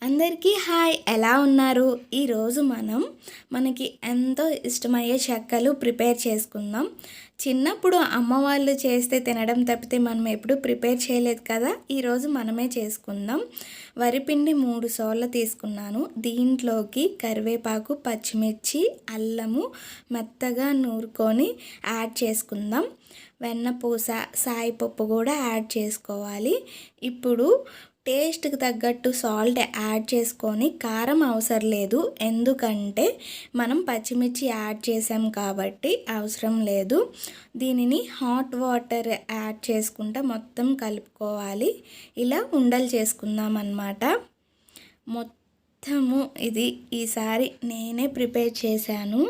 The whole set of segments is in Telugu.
అందరికీ హాయ్, ఎలా ఉన్నారు? ఈరోజు మనకి ఎంతో ఇష్టమయ్యే చెక్కలు ప్రిపేర్ చేసుకుందాం. చిన్నప్పుడు అమ్మ వాళ్ళు చేస్తే తినడం తప్పితే మనం ఎప్పుడు ప్రిపేర్ చేయలేదు కదా. ఈరోజు మనమే చేసుకుందాం. వరిపిండి 3 సోళ్ళ తీసుకున్నాను. దీంట్లోకి కరివేపాకు, పచ్చిమిర్చి, అల్లము మెత్తగా నూరుకొని యాడ్ చేసుకుందాం. వెన్నపూస, సాయిపప్పు కూడా యాడ్ చేసుకోవాలి. ఇప్పుడు టేస్ట్కి తగ్గట్టు సాల్ట్ యాడ్ చేసుకొని, కారం అవసరం లేదు ఎందుకంటే మనం పచ్చిమిర్చి యాడ్ చేసాం కాబట్టి అవసరం లేదు. దీనిని హాట్ వాటర్ యాడ్ చేసుకుంటా మొత్తం కలుపుకోవాలి. ఇలా ఉండలు చేసుకుందాం అన్నమాట. మొత్తము ఇది ఈసారి నేనే ప్రిపేర్ చేశాను.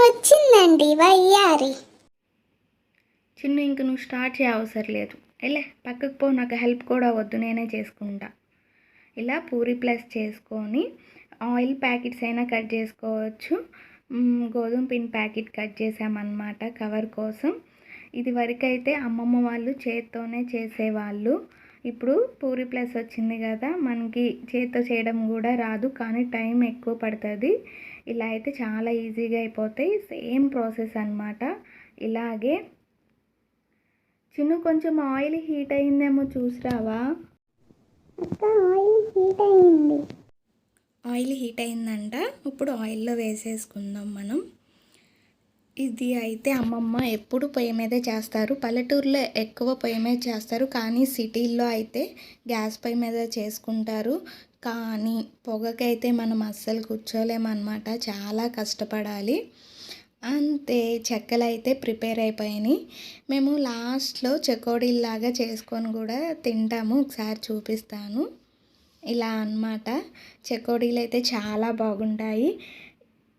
వచ్చిందండి వయ్యారి. చిన్న ఇంక నువ్వు స్టార్ట్ చేయ అవసరం లేదు. వెళ్ళే పక్కకు పో, నాకు హెల్ప్ కూడా వద్దు, నేనే చేసుకుంటా. ఇలా పూరి ప్లస్ చేసుకొని ఆయిల్ ప్యాకెట్స్ అయినా కట్ చేసుకోవచ్చు. గోధుమ పిండి ప్యాకెట్ కట్ చేసామన్నమాట కవర్ కోసం. ఇది వరకైతే అమ్మమ్మ వాళ్ళు చేత్తోనే చేసేవాళ్ళు. ఇప్పుడు పూరి ప్లస్ వచ్చింది కదా, మనకి చేత్తో చేయడం కూడా రాదు, కానీ టైం ఎక్కువ పడుతుంది. ఇలా అయితే చాలా ఈజీగా అయిపోతాయి. సేమ్ ప్రాసెస్ అన్నమాట. ఇలాగే చిన్ను కొంచెం ఆయిల్ హీట్ అయిందేమో చూసిరావా? ఆయిల్ హీట్ అయిందంట. ఇప్పుడు ఆయిల్లో వేసేసుకుందాం మనం. ఇది అయితే అమ్మమ్మ ఎప్పుడు పొయ్యి మీదే చేస్తారు. పల్లెటూరులో ఎక్కువ పొయ్యి మీద చేస్తారు, కానీ సిటీల్లో అయితే గ్యాస్ పొయ్యి మీద చేసుకుంటారు. కానీ పొగకైతే మనం అస్సలు కూర్చోలేమన్నమాట, చాలా కష్టపడాలి. అంతే, చెక్కలు అయితే ప్రిపేర్ అయిపోయినాయి. మేము లాస్ట్లో చెకోడీలాగా చేసుకొని కూడా తింటాము. ఒకసారి చూపిస్తాను. ఇలా అన్నమాట. చెకోడీలు అయితే చాలా బాగుంటాయి.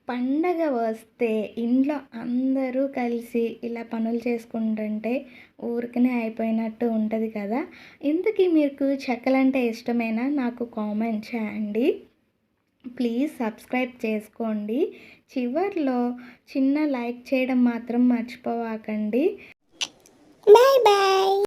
పండగ వస్తే ఇంట్లో అందరూ కలిసి ఇలా పనులు చేసుకుంటుంటే ఊరికనే అయిపోయినట్టు ఉంటుంది కదా. ఇంతకీ మీకు చెక్కలంటే ఇష్టమేనా? నాకు కామెంట్ చేయండి. ప్లీజ్ సబ్స్క్రైబ్ చేసుకోండి. చివర్లో చిన్న లైక్ చేయడం మాత్రం మర్చిపోవాకండి. Bye bye.